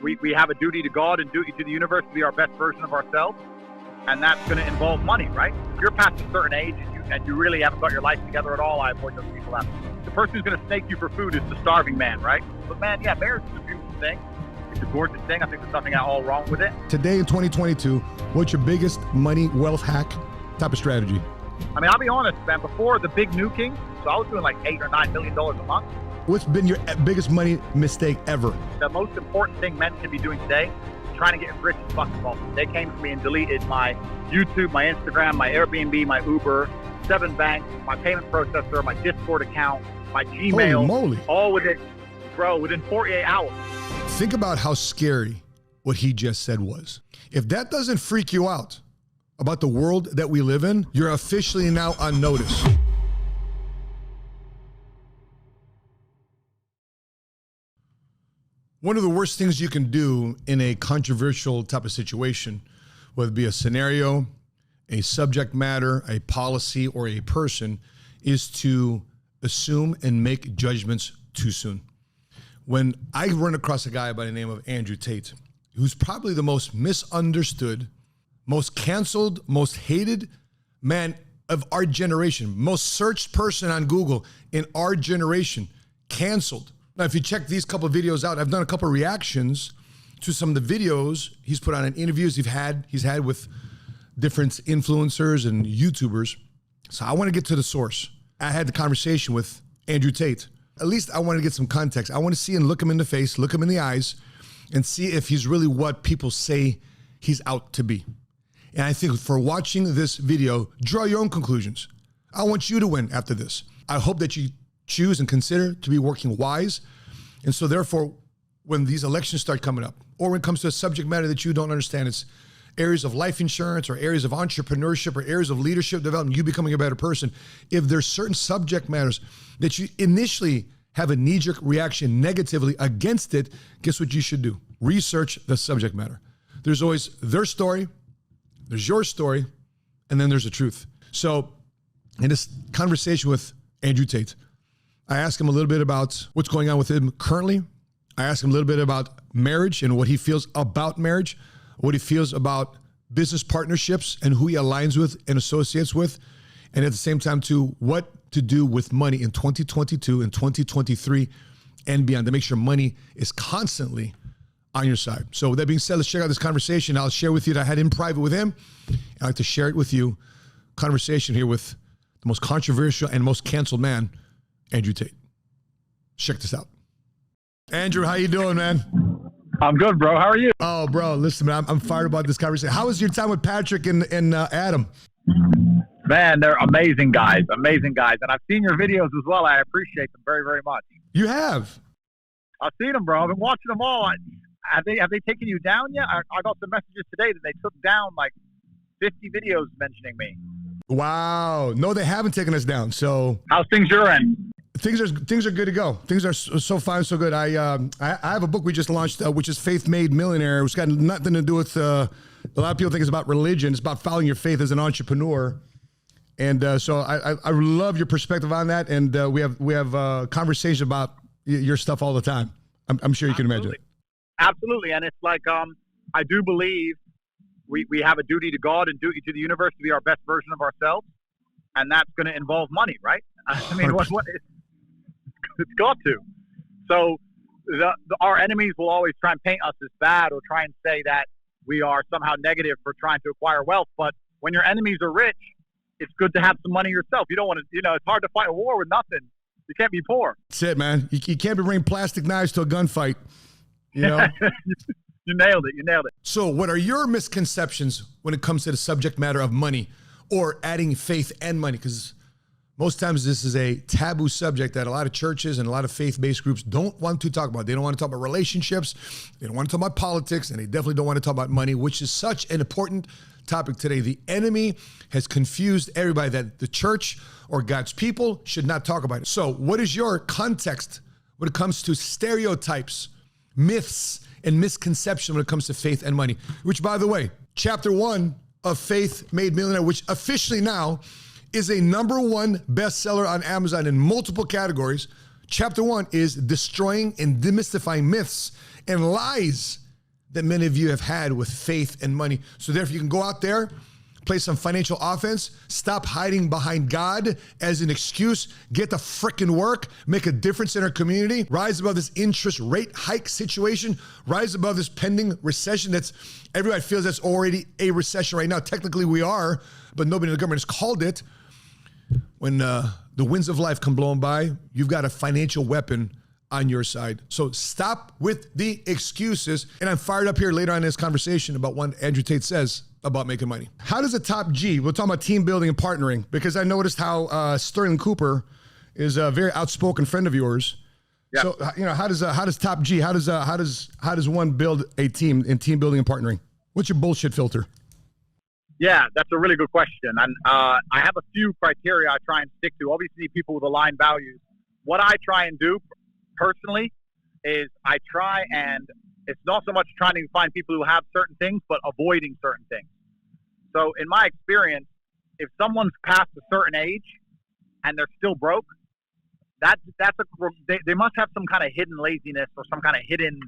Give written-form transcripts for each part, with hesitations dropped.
we have a duty to God and duty to the universe to be our best version of ourselves. And that's going to involve money, right? If you're past a certain age and you really haven't got your life together at all, I avoid those people out. The person who's going to snake you for food is the starving man, right? But man, yeah, marriage is a beautiful thing. It's a gorgeous thing. I think there's nothing at all wrong with it. Today in 2022, what's your biggest money wealth hack type of strategy? I mean, I'll be honest, man, before the big nuking, so I was doing like $8 or $9 million a month. What's been your biggest money mistake ever? The most important thing men can be doing today is trying to get as rich as possible. They came to me and deleted my YouTube, my Instagram, my Airbnb, my Uber, 7 banks, my payment processor, my Discord account, my Gmail. Holy moly. All within 48 hours. Think about how scary what he just said was. If that doesn't freak you out about the world that we live in, you're officially now on notice. One of the worst things you can do in a controversial type of situation, whether it be a scenario, a subject matter, a policy, or a person, is to assume and make judgments too soon. When I run across a guy by the name of Andrew Tate, who's probably the most misunderstood, most canceled, most hated man of our generation, most searched person on Google in our generation, canceled. Now, if you check these couple of videos out, I've done a couple of reactions to some of the videos he's put on in interviews he's had with different influencers and YouTubers. So I want to get to the source. I had the conversation with Andrew Tate. At least I want to get some context. I want to see and look him in the face, look him in the eyes, and see if he's really what people say he's out to be. And I think for watching this video, draw your own conclusions. I want you to win after this. I hope that you choose and consider to be working wise. And so therefore, when these elections start coming up, or when it comes to a subject matter that you don't understand, it's areas of life insurance or areas of entrepreneurship or areas of leadership development, you becoming a better person. If there's certain subject matters that you initially have a knee-jerk reaction negatively against it, guess what you should do? Research the subject matter. There's always their story, there's your story, and then there's the truth. So in this conversation with Andrew Tate, I asked him a little bit about what's going on with him currently. I asked him a little bit about marriage and what he feels about marriage, what he feels about business partnerships and who he aligns with and associates with, and at the same time too, what to do with money in 2022 and 2023 and beyond to make sure money is constantly on your side. So with that being said, let's check out this conversation. I'll share with you that I had in private with him. I'd like to share it with you. Conversation here with the most controversial and most canceled man, Andrew Tate. Check this out. Andrew, how you doing, man? I'm good, bro. How are you? Oh, bro, listen, man, I'm fired about this conversation. How was your time with Patrick and Adam? Man, they're amazing guys, amazing guys. And I've seen your videos as well. I appreciate them very, very much. You have? I've seen them, bro. I've been watching them all. Have they taken you down yet? I got some messages today that they took down like 50 videos mentioning me. Wow. No, they haven't taken us down. So how's things your end? Things are good to go. Things are so fine, so good. I have a book we just launched, which is Faith Made Millionaire, which got nothing to do with, a lot of people think it's about religion. It's about following your faith as an entrepreneur. And so I love your perspective on that. And we have a conversation about your stuff all the time. I'm sure you can imagine it. Absolutely. And it's like, I do believe we have a duty to God and duty to the universe to be our best version of ourselves. And that's going to involve money, right? I mean, it's got to. So our enemies will always try and paint us as bad or try and say that we are somehow negative for trying to acquire wealth. But when your enemies are rich, it's good to have some money yourself. You don't want to, it's hard to fight a war with nothing. You can't be poor. That's it, man. You can't be bringing plastic knives to a gunfight. You know? You nailed it. You nailed it. So what are your misconceptions when it comes to the subject matter of money or adding faith and money? Because most times this is a taboo subject that a lot of churches and a lot of faith-based groups don't want to talk about. They don't want to talk about relationships. They don't want to talk about politics, and they definitely don't want to talk about money, which is such an important topic today. The enemy has confused everybody that the church or God's people should not talk about it. So what is your context when it comes to stereotypes, myths, and misconception when it comes to faith and money? Which, by the way, chapter 1 of Faith Made Millionaire, which officially now is a #1 bestseller on Amazon in multiple categories. Chapter 1 is destroying and demystifying myths and lies that many of you have had with faith and money. So therefore you can go out there, play some financial offense, stop hiding behind God as an excuse, get to frickin' work, make a difference in our community, rise above this interest rate hike situation, rise above this pending recession that's, everybody feels that's already a recession right now. Technically we are, but nobody in the government has called it. When the winds of life come blowing by, you've got a financial weapon on your side. So stop with the excuses. And I'm fired up here later on in this conversation about what Andrew Tate says about making money. How does a top G, we're talking about team building and partnering, because I noticed how Sterling Cooper is a very outspoken friend of yours. Yeah. So, how does top G, how does one build a team in team building and partnering? What's your bullshit filter? Yeah, that's a really good question. And I have a few criteria I try and stick to. Obviously, people with aligned values. What I try and do personally is I try and it's not so much trying to find people who have certain things, but avoiding certain things. So in my experience, if someone's past a certain age and they're still broke, they must have some kind of hidden laziness or some kind of hidden,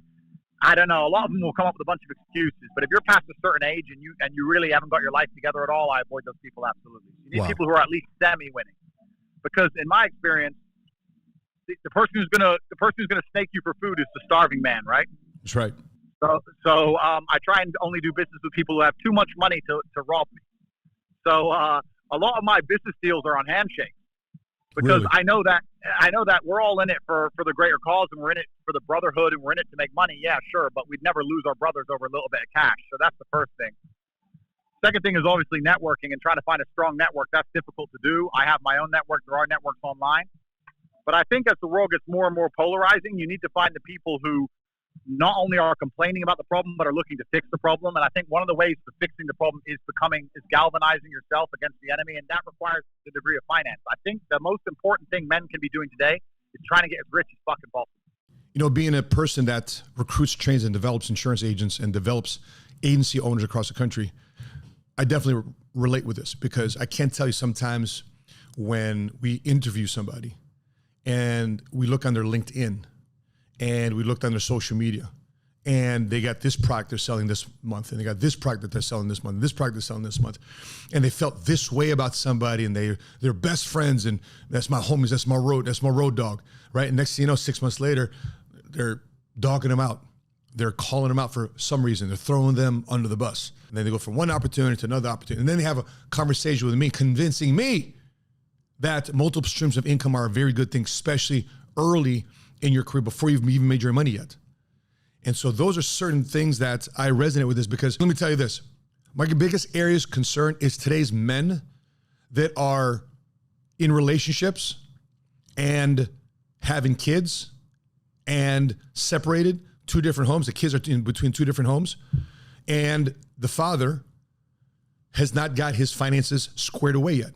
I don't know. A lot of them will come up with a bunch of excuses. But if you're past a certain age and you really haven't got your life together at all, I avoid those people absolutely. You need people who are at least semi-winning, because in my experience, the person who's gonna snake you for food is the starving man, right? That's right. So I try and only do business with people who have too much money to rob me. So a lot of my business deals are on handshakes, because really? I know that we're all in it for the greater cause, and we're in it for the brotherhood, and we're in it to make money. Yeah, sure, but we'd never lose our brothers over a little bit of cash. So that's the first thing. Second thing is obviously networking and trying to find a strong network. That's difficult to do. I have my own network. There are networks online. But I think as the world gets more and more polarizing, you need to find the people who not only are complaining about the problem, but are looking to fix the problem. And I think one of the ways to fixing the problem is galvanizing yourself against the enemy. And that requires a degree of finance. I think the most important thing men can be doing today is trying to get as rich as fucking possible. Being a person that recruits, trains, and develops insurance agents and develops agency owners across the country, I definitely relate with this, because I can't tell you sometimes when we interview somebody and we look on their LinkedIn and we looked on their social media and they got this product they're selling this month, and they got this product that they're selling this month, and this product they're selling this month, and they felt this way about somebody, and they're best friends, and that's my homies, that's my road dog, right? And next thing you know, 6 months later, they're dogging them out. They're calling them out for some reason. They're throwing them under the bus. And then they go from one opportunity to another opportunity. And then they have a conversation with me, convincing me that multiple streams of income are a very good thing, especially early in your career before you've even made your money yet. And so those are certain things that I resonate with this, because let me tell you this. My biggest area of concern is today's men that are in relationships and having kids and separated, two different homes. The kids are in between two different homes, and the father has not got his finances squared away yet.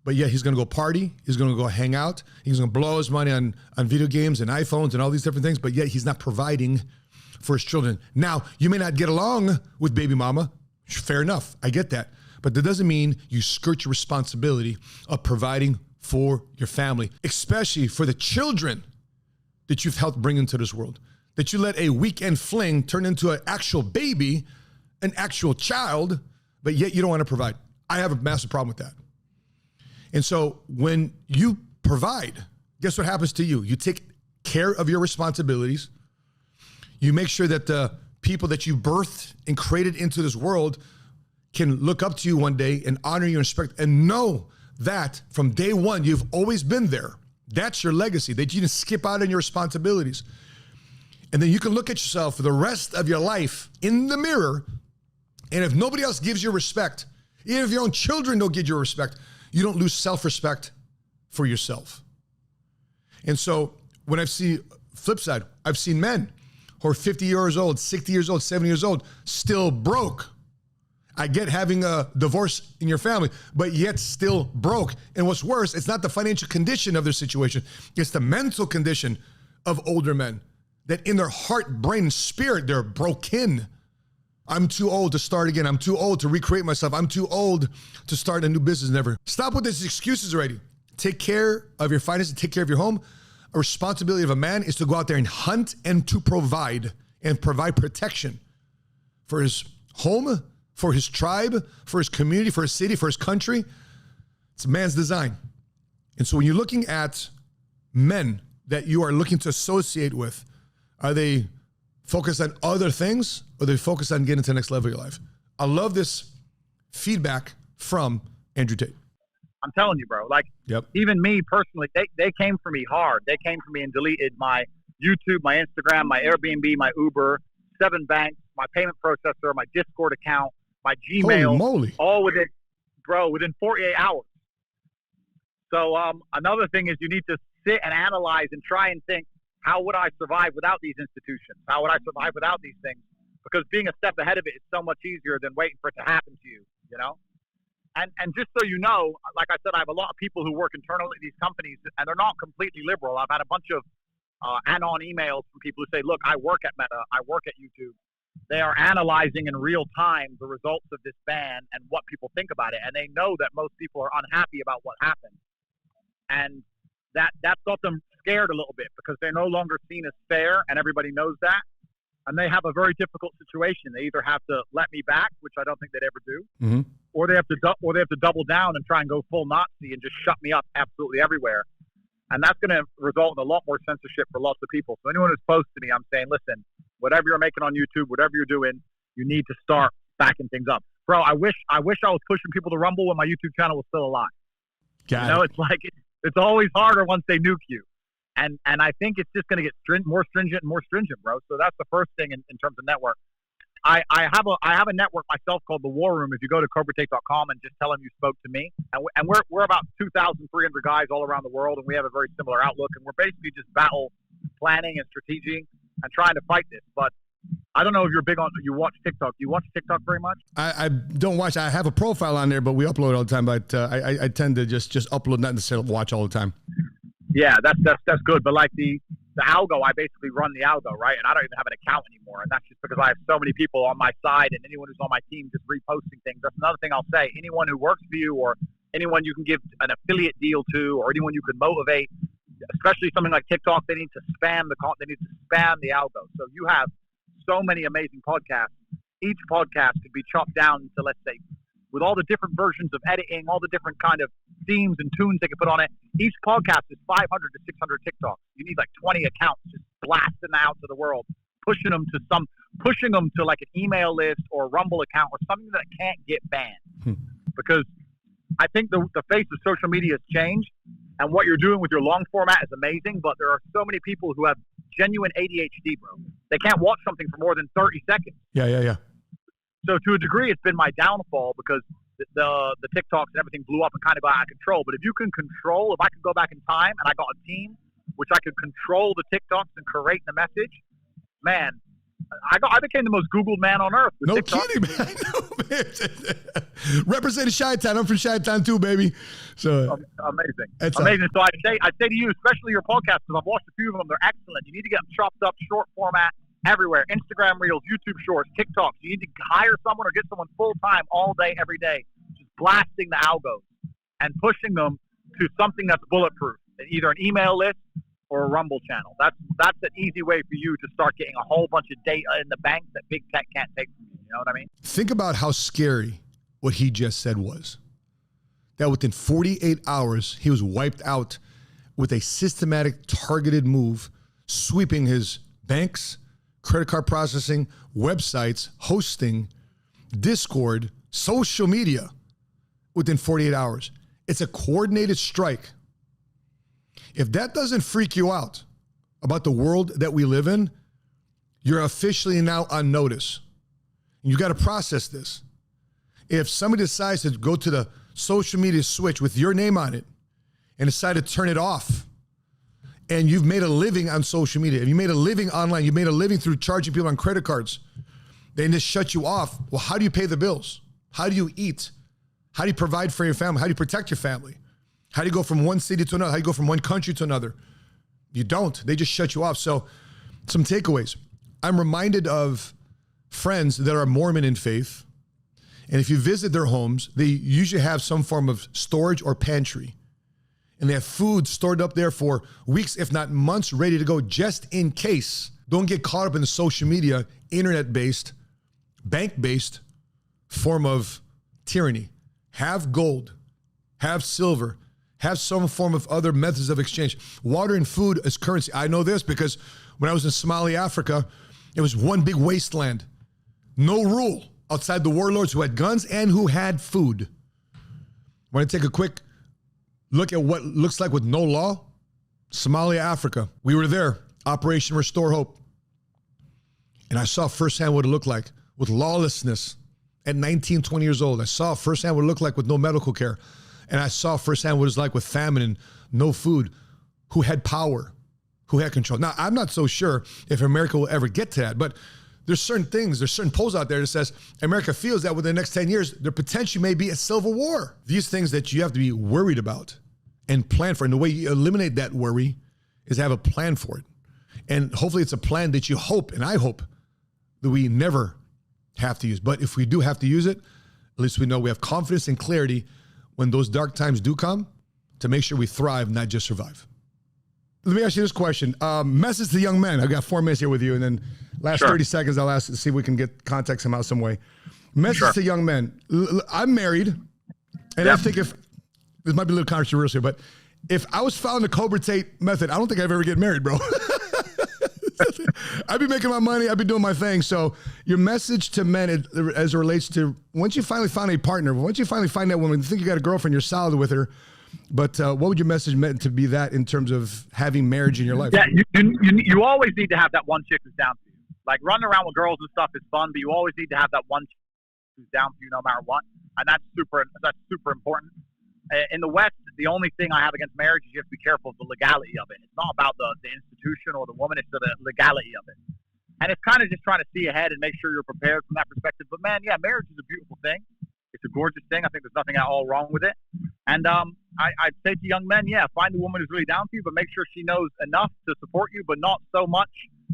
But yet he's going to go party. He's going to go hang out. He's going to blow his money on video games and iPhones and all these different things. But yet he's not providing for his children. Now, you may not get along with baby mama. Fair enough. I get that. But that doesn't mean you skirt your responsibility of providing for your family, especially for the children that you've helped bring into this world. That you let a weekend fling turn into an actual baby, an actual child, but yet you don't want to provide. I have a massive problem with that. And so when you provide, guess what happens to you? You take care of your responsibilities. You make sure that the people that you birthed and created into this world can look up to you one day and honor you and respect, and know that from day one, you've always been there. That's your legacy, that you didn't skip out on your responsibilities. And then you can look at yourself for the rest of your life in the mirror. And if nobody else gives you respect, even if your own children don't give you respect, you don't lose self-respect for yourself. And so when I've seen, flip side, I've seen men who are 50 years old, 60 years old, 70 years old, still broke. I get having a divorce in your family, but yet still broke. And what's worse, it's not the financial condition of their situation. It's the mental condition of older men, that in their heart, brain, and spirit, they're broken. I'm too old to start again. I'm too old to recreate myself. I'm too old to start a new business. Never. Stop with these excuses already. Take care of your finances. Take care of your home. A responsibility of a man is to go out there and hunt and to provide, and provide protection. for his home, for his tribe, for his community, for his city, for his country. It's man's design. And so when you're looking at men that you are looking to associate with, are they focused on other things or are they focused on getting to the next level of your life? I love this feedback from Andrew Tate. I'm telling you, bro, like even me personally, they came for me hard. They came for me and deleted my YouTube, my Instagram, my Airbnb, my Uber, 7 banks, my payment processor, my Discord account, my Gmail, holy moly, all within 48 hours. So another thing is you need to sit and analyze and try and think, how would I survive without these institutions? How would I survive without these things? Because being a step ahead of it is so much easier than waiting for it to happen to you, you know? And just so you know, like I said, I have a lot of people who work internally at these companies, and they're not completely liberal. I've had a bunch of anon emails from people who say, look, I work at Meta, I work at YouTube. They are analyzing in real time the results of this ban and what people think about it. And they know that most people are unhappy about what happened. And that's got them scared a little bit because they're no longer seen as fair, and everybody knows that. And they have a very difficult situation. They either have to let me back, which I don't think they'd ever do, or they have to double down and try and go full Nazi and just shut me up absolutely everywhere. And that's going to result in a lot more censorship for lots of people. So anyone who's close to me, I'm saying, listen, whatever you're making on YouTube, whatever you're doing, you need to start backing things up. Bro, I wish I was pushing people to Rumble when my YouTube channel was still alive. It's like it's always harder once they nuke you. And I think it's just going to get more stringent and more stringent, bro. So that's the first thing in terms of network. I have a network myself called The War Room. If you go to CobraTate.com and just tell them you spoke to me, and we're about 2,300 guys all around the world, and we have a very similar outlook, and we're basically just battle planning and strategy and trying to fight this. But I don't know if you're big on you watch TikTok. Do you watch TikTok very much? I don't watch. I have a profile on there, but we upload all the time. But I tend to just upload, not necessarily watch all the time. Yeah, that's good. But like the algo, I basically run the algo, right? And I don't even have an account anymore. And that's just because I have so many people on my side and anyone who's on my team just reposting things. That's another thing I'll say. Anyone who works for you or anyone you can give an affiliate deal to or anyone you can motivate, especially something like TikTok, they need to spam the algo. So you have so many amazing podcasts. Each podcast could be chopped down to, let's say, with all the different versions of editing, all the different kind of themes and tunes they can put on it. Each podcast is 500 to 600 TikToks. You need like 20 accounts just blasting them out to the world, pushing them to like an email list or a Rumble account or something that can't get banned. Because I think the face of social media has changed, and what you're doing with your long format is amazing, but there are so many people who have genuine ADHD, bro. They can't watch something for more than 30 seconds. Yeah. So to a degree, it's been my downfall because the TikToks and everything blew up and kind of got out of control. But if you can control, if I could go back in time and I got a team which I could control the TikToks and create the message, man, I became the most Googled man on earth. No TikTok. Kidding, man. No, man. Representing Chi-Town. I'm from Chi-Town too, baby. So amazing. Amazing. So I'd say to you, especially your podcast, because I've watched a few of them, they're excellent. You need to get them chopped up, short format, everywhere. Instagram Reels, YouTube Shorts, TikToks. You need to hire someone or get someone full-time all day, every day, just blasting the algos and pushing them to something that's bulletproof, either an email list or a Rumble channel. That's an easy way for you to start getting a whole bunch of data in the bank that big tech can't take from you. You know what I mean? Think about how scary what he just said was. That within 48 hours, he was wiped out with a systematic, targeted move, sweeping his banks, credit card processing, websites, hosting, Discord, social media within 48 hours. It's a coordinated strike. If that doesn't freak you out about the world that we live in, you're officially now on notice. You got to process this. If somebody decides to go to the social media switch with your name on it and decide to turn it off, and you've made a living on social media, if you made a living online, you made a living through charging people on credit cards, they just shut you off. Well, how do you pay the bills? How do you eat? How do you provide for your family? How do you protect your family? How do you go from one city to another? How do you go from one country to another? You don't. They just shut you off. So some takeaways. I'm reminded of friends that are Mormon in faith. And if you visit their homes, they usually have some form of storage or pantry. And they have food stored up there for weeks, if not months, ready to go just in case. Don't get caught up in the social media, internet-based bank-based form of tyranny. Have gold, have silver, have some form of other methods of exchange. Water and food as currency. I know this because when I was in Somalia, Africa, it was one big wasteland. No rule outside the warlords who had guns and who had food. Want to take a quick look at what looks like with no law? Somalia, Africa. We were there, Operation Restore Hope. And I saw firsthand what it looked like with lawlessness at 19, 20 years old. I saw firsthand what it looked like with no medical care. And I saw firsthand what it's like with famine and no food, who had power, who had control. Now, I'm not so sure if America will ever get to that, but there's certain things, there's certain polls out there that says America feels that within the next 10 years, there potentially may be a civil war. These things that you have to be worried about and plan for. And the way you eliminate that worry is have a plan for it. And hopefully it's a plan that you hope, and I hope, that we never have to use. But if we do have to use it, at least we know we have confidence and clarity when those dark times do come to make sure we thrive, not just survive. Let me ask you this question. Message to young men. I've got 4 minutes here with you, and then last 30 seconds I'll ask to see if we can get context somehow, some way. Message to young men. I'm married, and I think if, this might be a little controversial, but if I was following the Cobra Tate method, I don't think I'd ever get married, bro. I'd be making my money. I'd be doing my thing. So your message to men as it relates to once you finally find a partner, once you finally find that woman, you think you got a girlfriend, you're solid with her. But what would your message meant to be that in terms of having marriage in your life? Yeah, you always need to have that one chick who's down for you. Like running around with girls and stuff is fun, but you always need to have that one chick who's down for you no matter what. And that's super important. In the West, the only thing I have against marriage is you have to be careful of the legality of it. It's not about the institution or the woman, it's the legality of it. And it's kind of just trying to see ahead and make sure you're prepared from that perspective. But man, yeah, marriage is a beautiful thing. It's a gorgeous thing. I think there's nothing at all wrong with it. And I'd say to young men, yeah, find a woman who's really down for you, but make sure she knows enough to support you, but not so much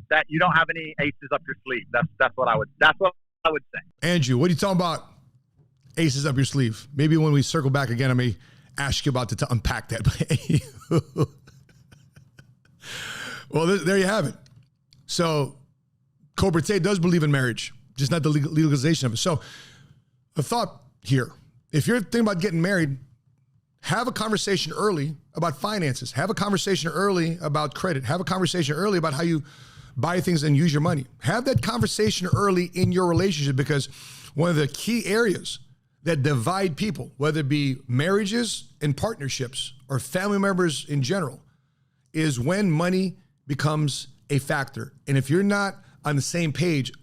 that you don't have any aces up your sleeve. That's what I would say. Andrew, what are you talking about? Aces up your sleeve. Maybe when we circle back again, I may ask you about to unpack that. Well, there you have it. So Cobra Tate does believe in marriage, just not the legalization of it. So a thought here, if you're thinking about getting married, have a conversation early about finances. Have a conversation early about credit. Have a conversation early about how you buy things and use your money. Have that conversation early in your relationship, because one of the key areas that divide people, whether it be marriages and partnerships or family members in general, is when money becomes a factor. And if you're not on the same page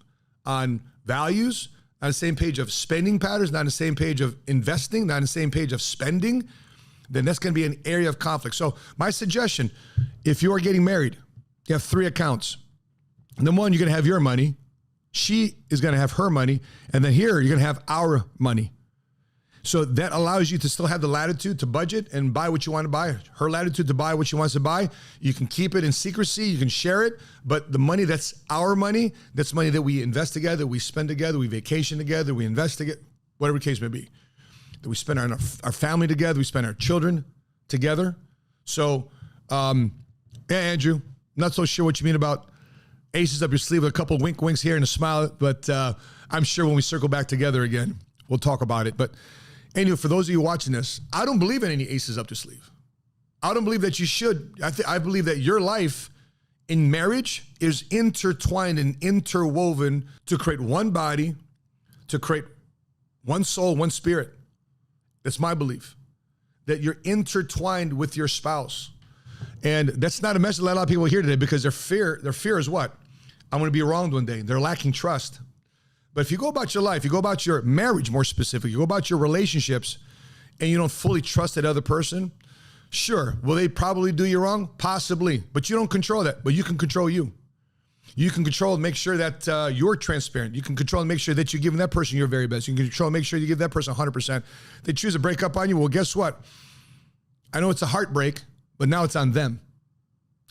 on values, on the same page of spending patterns, not on the same page of investing, not on the same page of spending, then that's going to be an area of conflict. So my suggestion, if you are getting married, you have 3 accounts. Number one, you're going to have your money. She is going to have her money. And then here, you're going to have our money. So that allows you to still have the latitude to budget and buy what you want to buy. Her latitude to buy what she wants to buy. You can keep it in secrecy. You can share it. But the money that's our money, that's money that we invest together, we spend together, we vacation together, we invest together, whatever the case may be. That we spend our family together, we spend our children together. So, yeah, Andrew, not so sure what you mean about aces up your sleeve with a couple of winks here and a smile, but I'm sure when we circle back together again, we'll talk about it. But anyway, for those of you watching this, I don't believe in any aces up your sleeve. I don't believe that you should. I believe that your life in marriage is intertwined and interwoven to create one body, to create one soul, one spirit. That's my belief, that you're intertwined with your spouse. And that's not a message that a lot of people hear today, because their fear is what? I'm going to be wronged one day. They're lacking trust. But if you go about your life, you go about your marriage more specifically, you go about your relationships, and you don't fully trust that other person, sure, will they probably do you wrong? Possibly. But you don't control that. But you can control you. You can control and make sure that you're transparent. You can control and make sure that you're giving that person your very best. You can control and make sure you give that person 100%. They choose to break up on you. Well, guess what? I know it's a heartbreak, but now it's on them.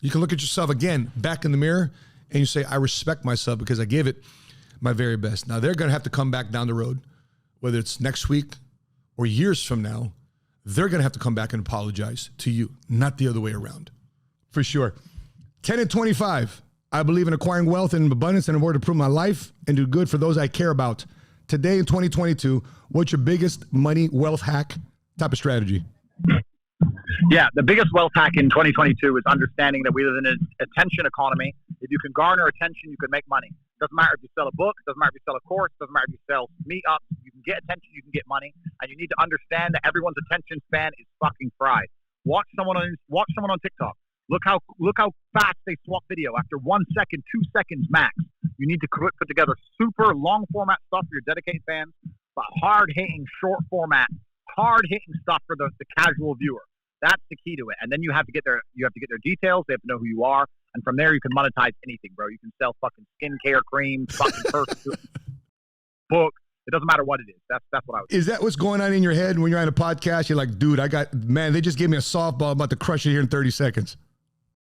You can look at yourself again, back in the mirror, and you say, I respect myself because I gave it my very best. Now, they're going to have to come back down the road, whether it's next week or years from now. They're going to have to come back and apologize to you, not the other way around. For sure. 10 and 25. I believe in acquiring wealth and abundance in order to improve my life and do good for those I care about. Today in 2022, what's your biggest money wealth hack type of strategy? Yeah, the biggest wealth hack in 2022 is understanding that we live in an attention economy. If you can garner attention, you can make money. Doesn't matter if you sell a book, doesn't matter if you sell a course, doesn't matter if you sell meetups. You can get attention, you can get money, and you need to understand that everyone's attention span is fucking fried. Watch someone on TikTok. Look how fast they swap video after 1 second, 2 seconds max. You need to put together super long format stuff for your dedicated fans, but hard hitting short format, hard hitting stuff for the casual viewer. That's the key to it. And then you have to get their details. They have to know who you are. And from there, you can monetize anything, bro. You can sell fucking skincare creams, fucking perfume, book. It doesn't matter what it is. That's what I would. Is that what's going on in your head when you're on a podcast? You're like, dude, they just gave me a softball. I'm about to crush it here in 30 seconds.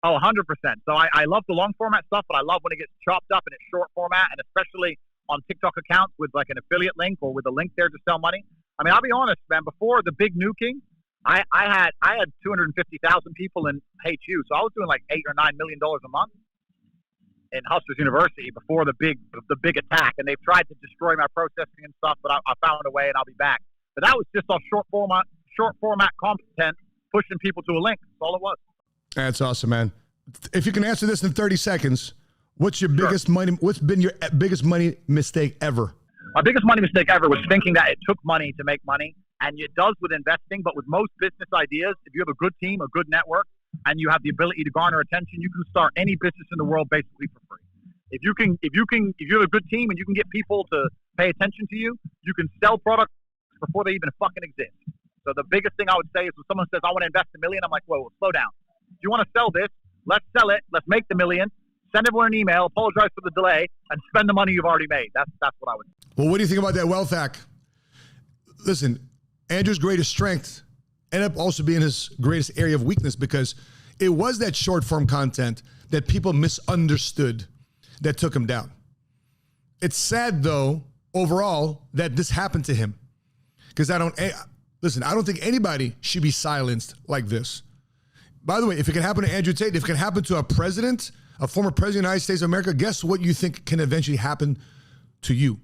Oh, 100%. So I love the long format stuff, but I love when it gets chopped up and it's short format, and especially on TikTok accounts with like an affiliate link or with a link there to sell money. I mean, I'll be honest, man, before the big nuking, I had 250,000 people in HU, so I was doing like $8 or $9 million a month in Hustlers University before the big attack, and they've tried to destroy my processing and stuff, but I found a way, and I'll be back. But that was just off short format content, pushing people to a link. That's all it was. That's awesome, man. If you can answer this in 30 seconds, what's your biggest money? What's been your biggest money mistake ever? My biggest money mistake ever was thinking that it took money to make money. And it does with investing, but with most business ideas, if you have a good team, a good network, and you have the ability to garner attention, you can start any business in the world basically for free. If you have a good team and you can get people to pay attention to you, you can sell products before they even fucking exist. So the biggest thing I would say is when someone says, I want to invest $1 million, I'm like, whoa, slow down. If you want to sell this, let's sell it. Let's make the $1 million. Send everyone an email, apologize for the delay, and spend the money you've already made. That's what I would do. Well, what do you think about that wealth hack? Listen, Andrew's greatest strength ended up also being his greatest area of weakness, because it was that short form content that people misunderstood that took him down. It's sad though, overall, that this happened to him, because I don't think anybody should be silenced like this. By the way, if it can happen to Andrew Tate, if it can happen to a president, a former president of the United States of America, guess what you think can eventually happen to you?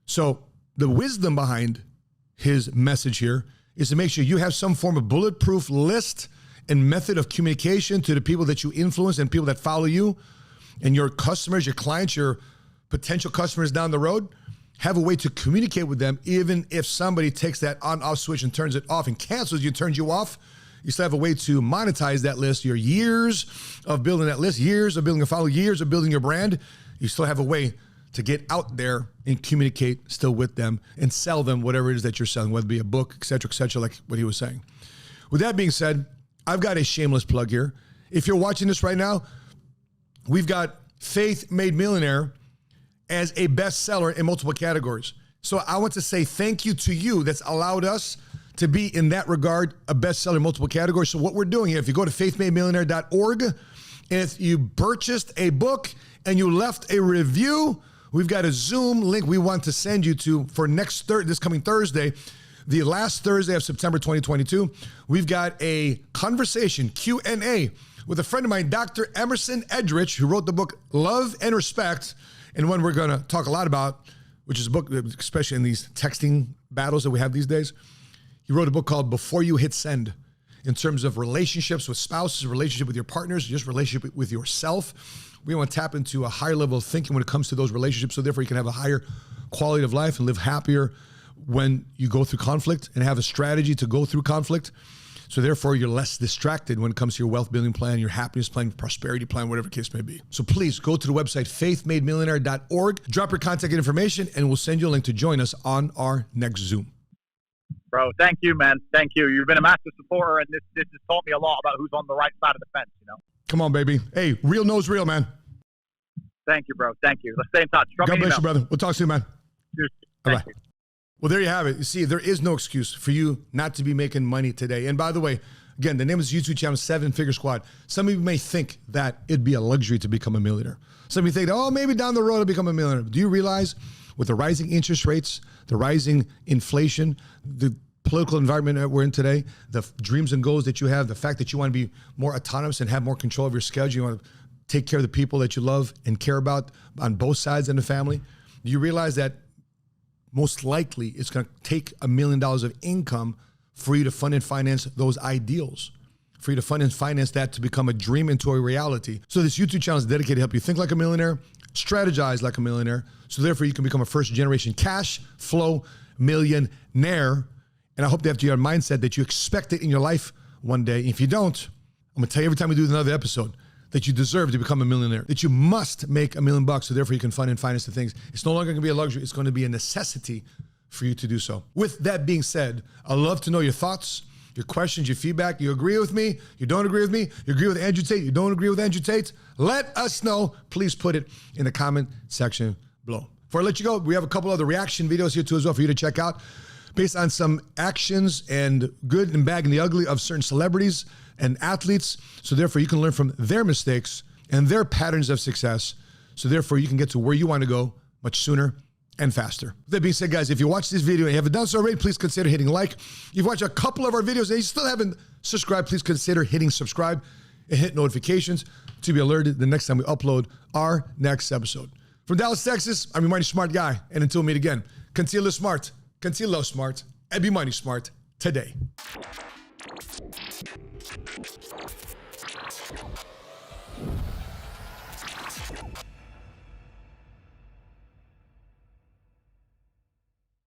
So the wisdom behind his message here is to make sure you have some form of bulletproof list and method of communication to the people that you influence and people that follow you and your customers, your clients, your potential customers down the road. Have a way to communicate with them, even if somebody takes that on-off switch and turns it off and cancels you, turns you off. You still have a way to monetize that list, your years of building that list, years of building a follow, years of building your brand. You still have a way to get out there and communicate still with them and sell them whatever it is that you're selling, whether it be a book, et cetera, like what he was saying. With that being said, I've got a shameless plug here. If you're watching this right now, we've got Faith Made Millionaire as a bestseller in multiple categories. So I want to say thank you to you that's allowed us to be, in that regard, a bestseller in multiple categories. So what we're doing here, if you go to faithmademillionaire.org, and if you purchased a book and you left a review, we've got a Zoom link we want to send you to for this coming Thursday, the last Thursday of September 2022. We've got a conversation, Q&A, with a friend of mine, Dr. Emerson Edrich, who wrote the book Love and Respect, and one we're going to talk a lot about, which is a book, especially in these texting battles that we have these days. He wrote a book called Before You Hit Send, in terms of relationships with spouses, relationship with your partners, just relationship with yourself. We want to tap into a higher level of thinking when it comes to those relationships, so therefore you can have a higher quality of life and live happier when you go through conflict, and have a strategy to go through conflict. So therefore you're less distracted when it comes to your wealth building plan, your happiness plan, prosperity plan, whatever the case may be. So please go to the website, faithmademillionaire.org, drop your contact information, and we'll send you a link to join us on our next Zoom. Bro, thank you, man. Thank you. You've been a massive supporter, and this has taught me a lot about who's on the right side of the fence, you know? Come on, baby. Hey, real knows real, man. Thank you, bro. Thank you. Let's stay in touch. God bless you, brother. We'll talk soon, man. Bye-bye. Well, there you have it. You see, there is no excuse for you not to be making money today. And by the way, again, the name of this YouTube channel is 7 Figure Squad. Some of you may think that it'd be a luxury to become a millionaire. Some of you think, oh, maybe down the road I'll become a millionaire. Do you realize with the rising interest rates, the rising inflation, the political environment that we're in today, the dreams and goals that you have, the fact that you want to be more autonomous and have more control of your schedule, you want to take care of the people that you love and care about on both sides in the family, you realize that most likely it's going to take $1 million of income for you to fund and finance those ideals, for you to fund and finance that to become a dream into a reality. So this YouTube channel is dedicated to help you think like a millionaire, strategize like a millionaire, so therefore you can become a first generation cash flow millionaire. And I hope that you have a mindset that you expect it in your life one day. If you don't, I'm gonna tell you every time we do another episode that you deserve to become a millionaire, that you must make $1 million, so therefore you can fund and finance the things. It's no longer gonna be a luxury, it's gonna be a necessity for you to do so. With that being said, I'd love to know your thoughts, your questions, your feedback. You agree with me? You don't agree with me? You agree with Andrew Tate? You don't agree with Andrew Tate? Let us know. Please put it in the comment section below. Before I let you go, we have a couple other reaction videos here too as well for you to check out based on some actions and good and bad and the ugly of certain celebrities and athletes. So therefore you can learn from their mistakes and their patterns of success. So therefore you can get to where you want to go much sooner and faster. With that being said, guys, if you watch this video and you haven't done so already, please consider hitting like. You've watched a couple of our videos and you still haven't subscribed, please consider hitting subscribe and hit notifications to be alerted the next time we upload our next episode. From Dallas, Texas, I'm your money smart guy. And until we meet again, continue to live smart, continue to love smart, and be money smart today.